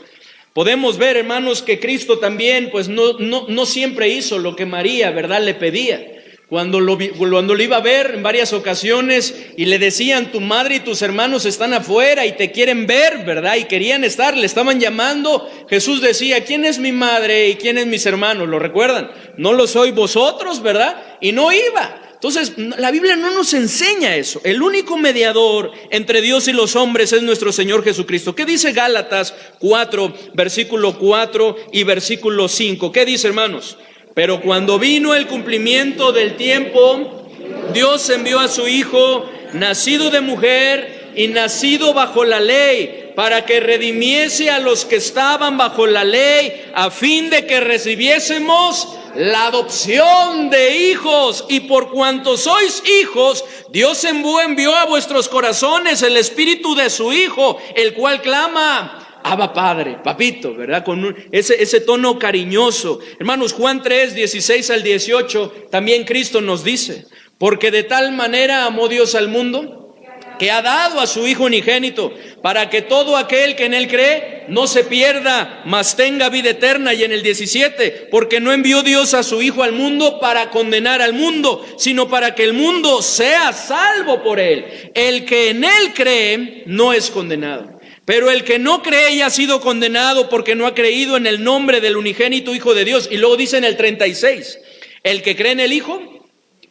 Podemos ver, hermanos, que Cristo también, pues no siempre hizo lo que María, ¿verdad?, le pedía. Cuando lo iba a ver en varias ocasiones y le decían, tu madre y tus hermanos están afuera y te quieren ver, ¿verdad? Y querían estar, le estaban llamando. Jesús decía, ¿quién es mi madre y quién es mis hermanos? ¿Lo recuerdan? No lo sois vosotros, ¿verdad? Y no iba. Entonces, la Biblia no nos enseña eso. El único mediador entre Dios y los hombres es nuestro Señor Jesucristo. ¿Qué dice Gálatas 4, versículo 4 y versículo 5? ¿Qué dice, hermanos? Pero cuando vino el cumplimiento del tiempo, Dios envió a su Hijo, nacido de mujer y nacido bajo la ley, para que redimiese a los que estaban bajo la ley, a fin de que recibiésemos la adopción de hijos. Y por cuanto sois hijos, Dios envió a vuestros corazones el espíritu de su Hijo, el cual clama, Abba Padre, papito, ¿verdad? Con ese tono cariñoso. Hermanos, Juan 3, 16 al 18, también Cristo nos dice, porque de tal manera amó Dios al mundo, que ha dado a su Hijo unigénito, para que todo aquel que en Él cree no se pierda, mas tenga vida eterna. Y en el 17, porque no envió Dios a su Hijo al mundo para condenar al mundo, sino para que el mundo sea salvo por Él. El que en Él cree no es condenado, pero el que no cree ya ha sido condenado, porque no ha creído en el nombre del unigénito Hijo de Dios. Y luego dice en el 36, el que cree en el Hijo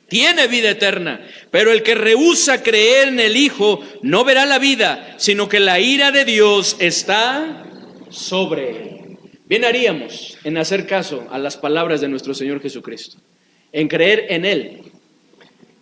tiene vida eterna, pero el que rehúsa creer en el Hijo no verá la vida, sino que la ira de Dios está sobre él. Bien haríamos en hacer caso a las palabras de nuestro Señor Jesucristo, en creer en Él.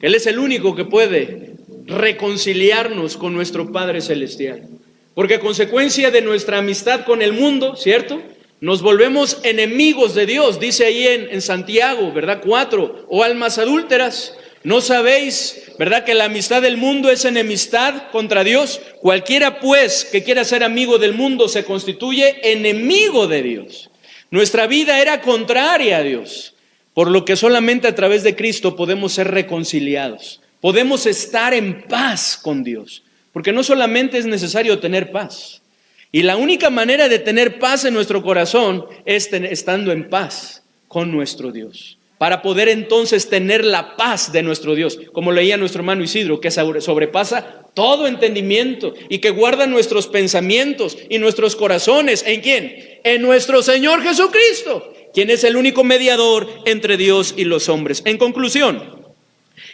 Él es el único que puede reconciliarnos con nuestro Padre Celestial, porque a consecuencia de nuestra amistad con el mundo, ¿cierto?, nos volvemos enemigos de Dios. Dice ahí en Santiago, ¿verdad? 4, o almas adúlteras, ¿no sabéis, verdad, que la amistad del mundo es enemistad contra Dios? Cualquiera pues que quiera ser amigo del mundo se constituye enemigo de Dios. Nuestra vida era contraria a Dios, por lo que solamente a través de Cristo podemos ser reconciliados, podemos estar en paz con Dios, porque no solamente es necesario tener paz, y la única manera de tener paz en nuestro corazón es estando en paz con nuestro Dios, para poder entonces tener la paz de nuestro Dios, como leía nuestro hermano Isidro, que sobrepasa todo entendimiento y que guarda nuestros pensamientos y nuestros corazones. ¿En quién? En nuestro Señor Jesucristo, quien es el único mediador entre Dios y los hombres. En conclusión,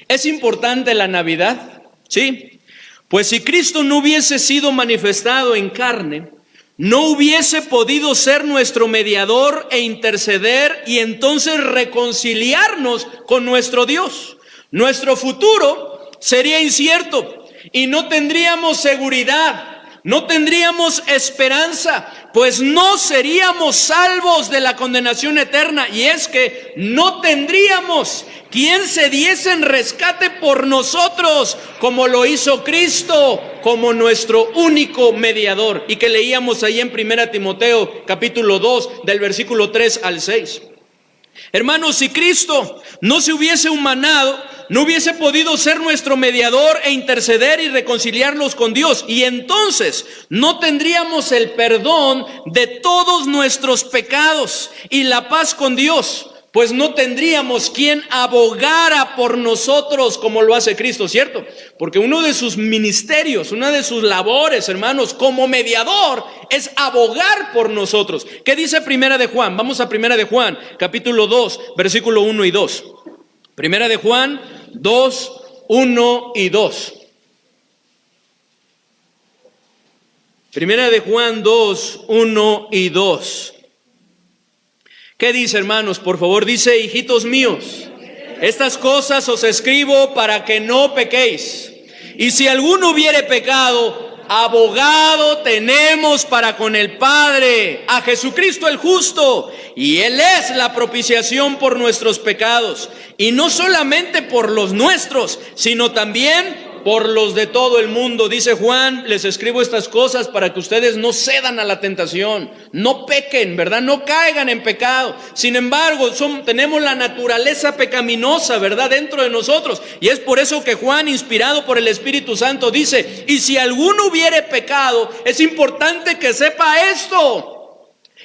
¿es importante la Navidad? Sí. Pues si Cristo no hubiese sido manifestado en carne, no hubiese podido ser nuestro mediador e interceder y entonces reconciliarnos con nuestro Dios. Nuestro futuro sería incierto y no tendríamos seguridad, no tendríamos esperanza, pues no seríamos salvos de la condenación eterna. Y es que no tendríamos quien se diese en rescate por nosotros, como lo hizo Cristo, como nuestro único mediador. Y que leíamos ahí en 1 Timoteo capítulo 2, del versículo 3 al 6. Hermanos, si Cristo no se hubiese humanado, no hubiese podido ser nuestro mediador e interceder y reconciliarnos con Dios. Y entonces no tendríamos el perdón de todos nuestros pecados y la paz con Dios. pues no tendríamos quien abogara por nosotros como lo hace Cristo, ¿cierto? Porque uno de sus ministerios, una de sus labores, hermanos, como mediador, es abogar por nosotros. ¿Qué dice Primera de Juan? Vamos a Primera de Juan, capítulo 2, versículo 1 y 2. Primera de Juan 2, 1 y 2. Primera de Juan 2, 1 y 2. ¿Qué dice, hermanos? Por favor, dice: hijitos míos, estas cosas os escribo para que no pequéis. Y si alguno hubiere pecado, abogado tenemos para con el Padre, a Jesucristo el justo, y Él es la propiciación por nuestros pecados, y no solamente por los nuestros, sino también por los de todo el mundo. Dice Juan: les escribo estas cosas para que ustedes no cedan a la tentación, no pequen, ¿verdad? No caigan en pecado. Sin embargo, tenemos la naturaleza pecaminosa, ¿verdad?, dentro de nosotros. Y es por eso que Juan, inspirado por el Espíritu Santo, dice: y si alguno hubiere pecado, es importante que sepa esto,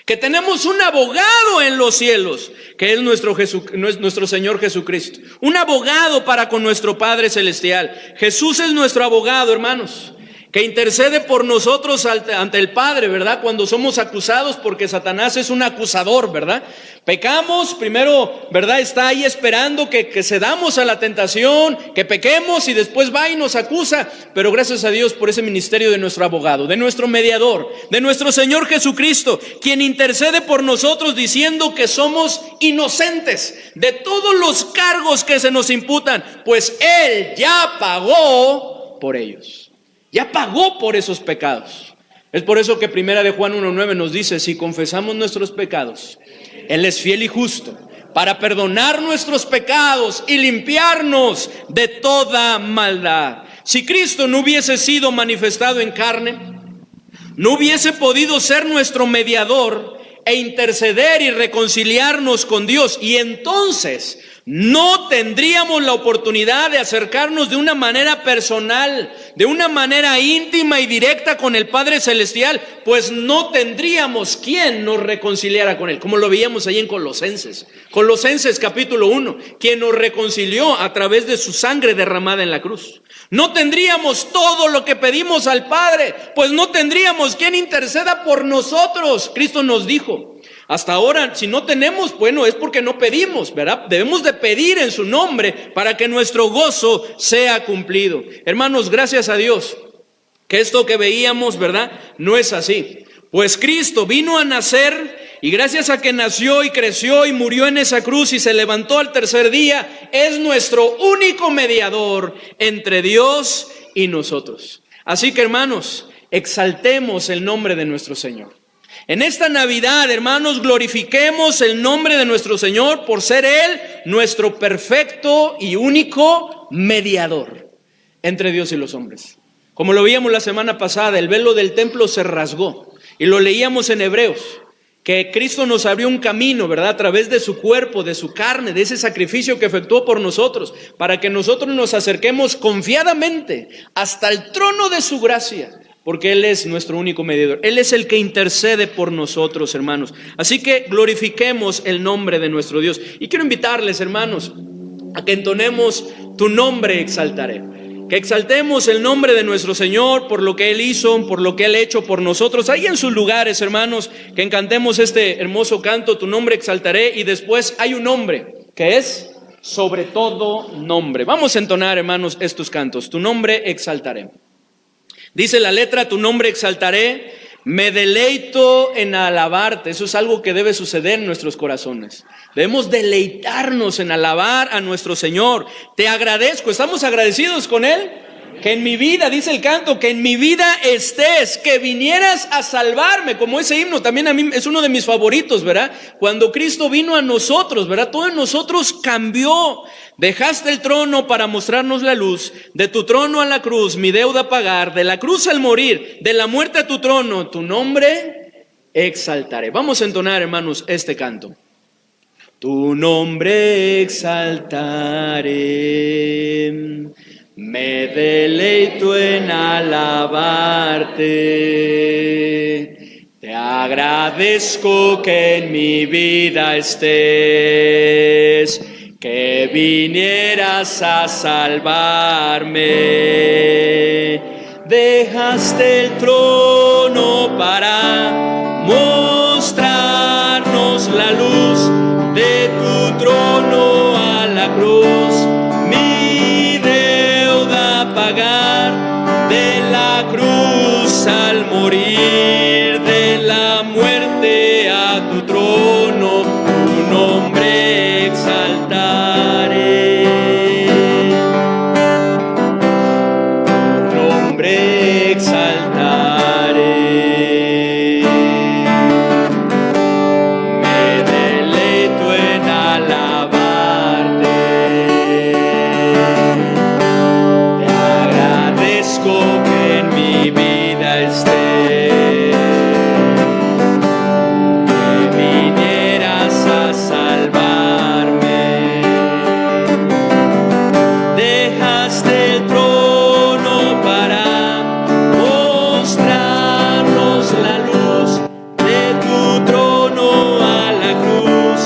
que tenemos un abogado en los cielos, que es nuestro Señor Jesucristo. Un abogado para con nuestro Padre Celestial. Jesús es nuestro abogado, hermanos, que intercede por nosotros ante el Padre, ¿verdad? Cuando somos acusados, porque Satanás es un acusador, ¿verdad? Pecamos, primero, ¿verdad?, está ahí esperando que cedamos a la tentación, que pequemos, y después va y nos acusa. Pero gracias a Dios por ese ministerio de nuestro abogado, de nuestro mediador, de nuestro Señor Jesucristo, quien intercede por nosotros diciendo que somos inocentes de todos los cargos que se nos imputan, pues Él ya pagó por ellos. Ya pagó por esos pecados. Es por eso que Primera de Juan 1:9 nos dice: si confesamos nuestros pecados, Él es fiel y justo para perdonar nuestros pecados y limpiarnos de toda maldad. Si Cristo no hubiese sido manifestado en carne, no hubiese podido ser nuestro mediador e interceder y reconciliarnos con Dios, y entonces no tendríamos la oportunidad de acercarnos de una manera personal, de una manera íntima y directa con el Padre Celestial, pues no tendríamos quien nos reconciliara con Él, como lo veíamos ahí en Colosenses capítulo 1, quien nos reconcilió a través de su sangre derramada en la cruz. No tendríamos todo lo que pedimos al Padre, pues no tendríamos quien interceda por nosotros. Cristo nos dijo: hasta ahora, si no tenemos, bueno, es porque no pedimos, ¿verdad? Debemos de pedir en su nombre para que nuestro gozo sea cumplido. Hermanos, gracias a Dios que esto que veíamos, ¿verdad?, no es así. Pues Cristo vino a nacer, y gracias a que nació y creció y murió en esa cruz y se levantó al tercer día, es nuestro único mediador entre Dios y nosotros. Así que, hermanos, exaltemos el nombre de nuestro Señor. En esta Navidad, hermanos, glorifiquemos el nombre de nuestro Señor por ser Él nuestro perfecto y único mediador entre Dios y los hombres. Como lo veíamos la semana pasada, el velo del templo se rasgó, y lo leíamos en Hebreos, que Cristo nos abrió un camino, ¿verdad?, a través de su cuerpo, de su carne, de ese sacrificio que efectuó por nosotros, para que nosotros nos acerquemos confiadamente hasta el trono de su gracia, porque Él es nuestro único mediador. Él es el que intercede por nosotros, hermanos. Así que glorifiquemos el nombre de nuestro Dios. Y quiero invitarles, hermanos, a que entonemos Tu nombre exaltaré. Que exaltemos el nombre de nuestro Señor por lo que Él hizo, por lo que Él ha hecho por nosotros. Ahí en sus lugares, hermanos, que encantemos este hermoso canto: Tu nombre exaltaré. Y después hay un nombre que es sobre todo nombre. Vamos a entonar, hermanos, estos cantos: Tu nombre exaltaré. Dice la letra: Tu nombre exaltaré, me deleito en alabarte. Eso es algo que debe suceder en nuestros corazones. Debemos deleitarnos en alabar a nuestro Señor. Te agradezco, ¿estamos agradecidos con Él? Que en mi vida, dice el canto, que en mi vida estés, que vinieras a salvarme, como ese himno también a mí es uno de mis favoritos, ¿verdad? Cuando Cristo vino a nosotros, ¿verdad? Todo en nosotros cambió. Dejaste el trono para mostrarnos la luz, de tu trono a la cruz mi deuda pagar, de la cruz al morir, de la muerte a tu trono, tu nombre exaltaré. Vamos a entonar, hermanos, este canto. Tu nombre exaltaré, me deleito en alabarte, te agradezco que en mi vida estés, que vinieras a salvarme. Dejaste el trono para mostrarnos la luz, de tu trono a la cruz, mi deuda pagar, de la cruz al morir, de la muerte a tu trono, tu nombre exaltaré, tu nombre exaltaré. Me deleito en alabarte, te agradezco que en mi vida estés, que vinieras a salvarme. Dejaste el trono para mostrarnos la luz, de tu trono a la cruz,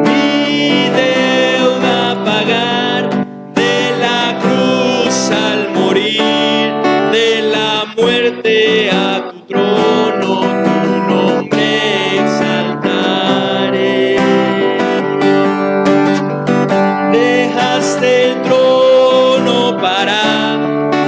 mi deuda pagar, de la cruz al morir, de la muerte a tu trono, tu nombre exaltaré. Dejaste el trono para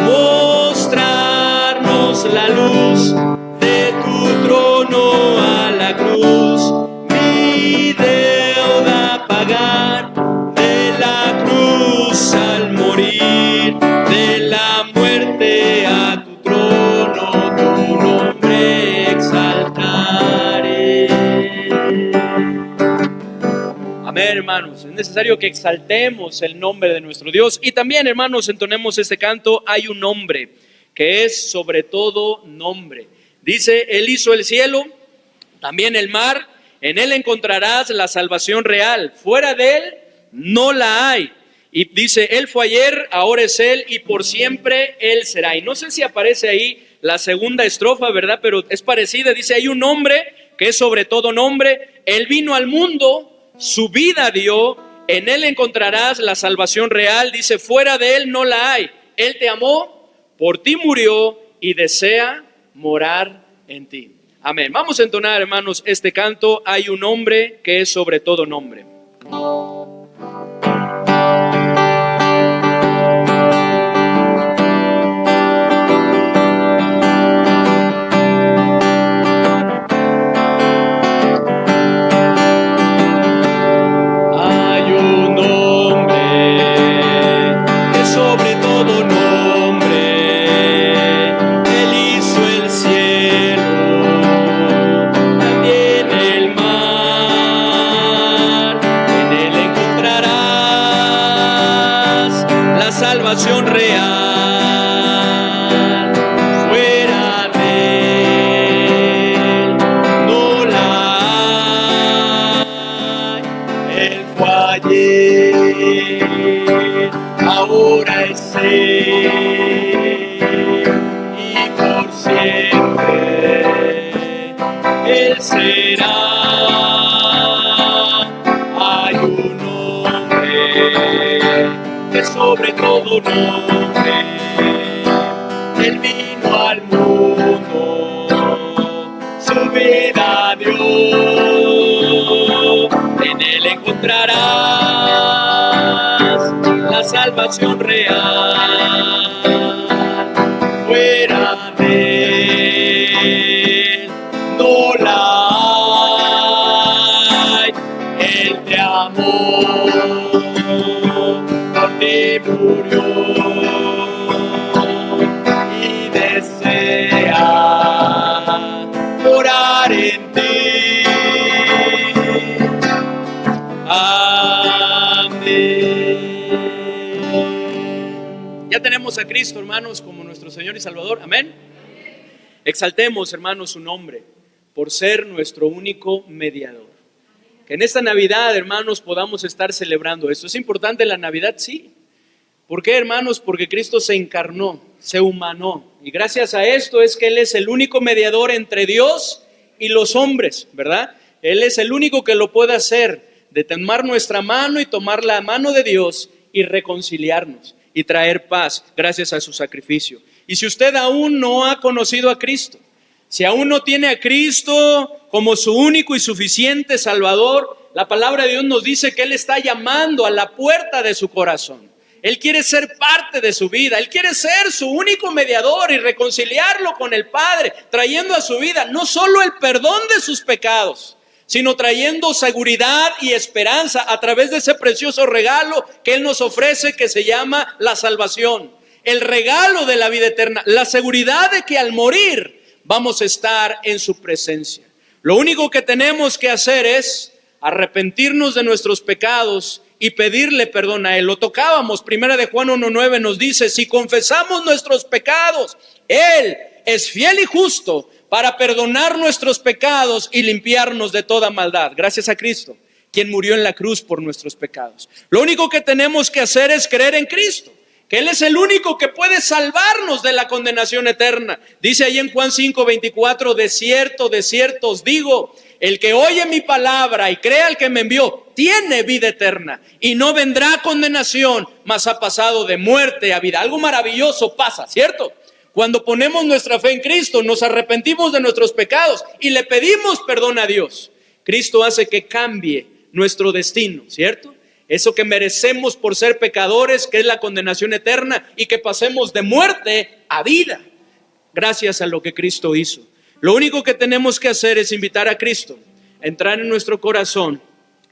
mostrarnos la luz, de tu trono a la cruz, mi deuda pagar, de la cruz al morir, de la muerte a tu trono, tu nombre exaltaré. Amén, hermanos. Es necesario que exaltemos el nombre de nuestro Dios. Y también, hermanos, entonemos este canto. Hay un nombre que es sobre todo nombre. Dice, Él hizo el cielo, también el mar. En Él encontrarás la salvación real. Fuera de Él no la hay. Y dice, Él fue ayer, ahora es Él y por siempre Él será. Y no sé si aparece ahí la segunda estrofa, ¿verdad? Pero es parecida. Dice, hay un nombre que es sobre todo nombre. Él vino al mundo, su vida dio, en Él encontrarás la salvación real. Dice, fuera de Él no la hay. Él te amó, por ti murió y desea morar en ti. Amén. Vamos a entonar, hermanos, este canto. Hay un nombre que es sobre todo nombre. Salvación real, fuera de Él no la hay. Él fue ayer, ahora es Él y por siempre Él será. Hay un nombre que sobre todo nombre, Él vino al mundo, su vida dio, en Él encontrarás la salvación real, fuera de Él no la hay. Él te amó, te murió y desea morar en ti. Amén. Ya tenemos a Cristo, hermanos, como nuestro Señor y Salvador. Amén. Exaltemos, hermanos, su nombre por ser nuestro único mediador. Que en esta Navidad, hermanos, podamos estar celebrando esto. ¿Es importante la Navidad? Sí. ¿Por qué, hermanos? Porque Cristo se encarnó, se humanó. Y gracias a esto es que Él es el único mediador entre Dios y los hombres, ¿verdad? Él es el único que lo puede hacer, de tomar nuestra mano y tomar la mano de Dios y reconciliarnos y traer paz gracias a su sacrificio. Y si usted aún no ha conocido a Cristo, si aún no tiene a Cristo como su único y suficiente Salvador, la palabra de Dios nos dice que Él está llamando a la puerta de su corazón. Él quiere ser parte de su vida, Él quiere ser su único mediador y reconciliarlo con el Padre, trayendo a su vida no solo el perdón de sus pecados, sino trayendo seguridad y esperanza a través de ese precioso regalo que Él nos ofrece, que se llama la salvación. El regalo de la vida eterna, la seguridad de que al morir vamos a estar en su presencia. Lo único que tenemos que hacer es arrepentirnos de nuestros pecados y pedirle perdón a Él. Lo tocábamos, 1 de Juan 1:9 nos dice, si confesamos nuestros pecados, Él es fiel y justo para perdonar nuestros pecados y limpiarnos de toda maldad. Gracias a Cristo, quien murió en la cruz por nuestros pecados. Lo único que tenemos que hacer es creer en Cristo, que Él es el único que puede salvarnos de la condenación eterna. Dice ahí en Juan 5:24, de cierto os digo, el que oye mi palabra y cree al que me envió, tiene vida eterna y no vendrá condenación, mas ha pasado de muerte a vida. Algo maravilloso pasa, ¿cierto? Cuando ponemos nuestra fe en Cristo, nos arrepentimos de nuestros pecados y le pedimos perdón a Dios. Cristo hace que cambie nuestro destino, ¿cierto? Eso que merecemos por ser pecadores, que es la condenación eterna, y que pasemos de muerte a vida, gracias a lo que Cristo hizo. Lo único que tenemos que hacer es invitar a Cristo, entrar en nuestro corazón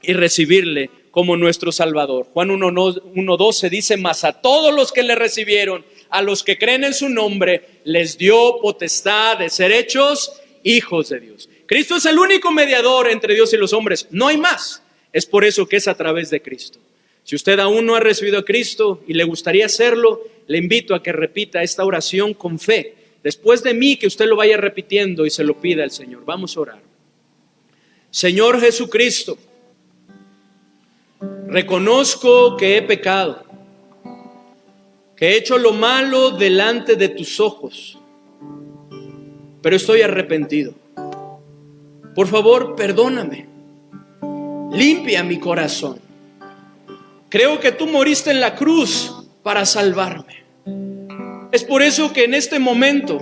y recibirle como nuestro Salvador. Juan 1:12 dice, mas a todos los que le recibieron, a los que creen en su nombre, les dio potestad de ser hechos hijos de Dios. Cristo es el único mediador entre Dios y los hombres, no hay más. Es por eso que es a través de Cristo. Si usted aún no ha recibido a Cristo y le gustaría hacerlo, le invito a que repita esta oración con fe. Después de mí, que usted lo vaya repitiendo y se lo pida al Señor. Vamos a orar. Señor Jesucristo, reconozco que he pecado, que he hecho lo malo delante de tus ojos, pero estoy arrepentido. Por favor, perdóname, limpia mi corazón. Creo que tú moriste en la cruz para salvarme. Es por eso que en este momento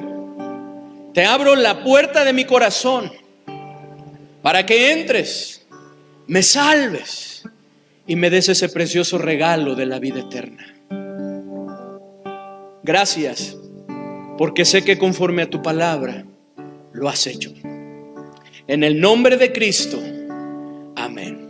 te abro la puerta de mi corazón para que entres, me salves y me des ese precioso regalo de la vida eterna. Gracias, porque sé que conforme a tu palabra lo has hecho. En el nombre de Cristo, amén.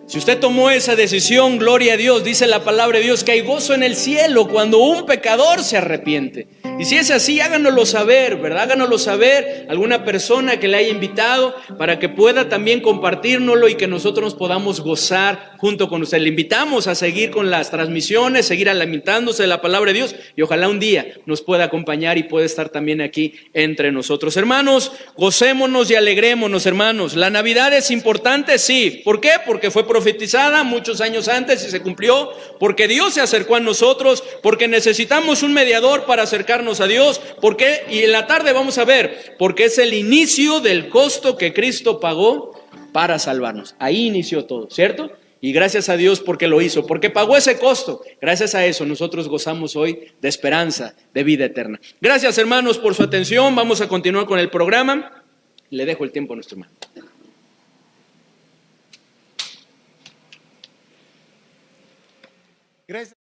Si usted tomó esa decisión, gloria a Dios, dice la palabra de Dios que hay gozo en el cielo cuando un pecador se arrepiente. Y si es así, háganoslo saber, ¿verdad? Háganoslo saber alguna persona que le haya invitado para que pueda también compartírnoslo y que nosotros nos podamos gozar junto con usted. Le invitamos a seguir con las transmisiones, seguir alimentándose de la palabra de Dios y ojalá un día nos pueda acompañar y pueda estar también aquí entre nosotros. Hermanos, gocémonos y alegrémonos, hermanos. La Navidad es importante, sí. ¿Por qué? Porque fue profetizada muchos años antes y se cumplió, porque Dios se acercó a nosotros, porque necesitamos un mediador para acercarnos a Dios, porque, y en la tarde vamos a ver, porque es el inicio del costo que Cristo pagó para salvarnos. Ahí inició todo, ¿cierto? Y gracias a Dios porque lo hizo, porque pagó ese costo. Gracias a eso nosotros gozamos hoy de esperanza, de vida eterna. Gracias, hermanos, por su atención. Vamos a continuar con el programa. Le dejo el tiempo a nuestro hermano. Gracias.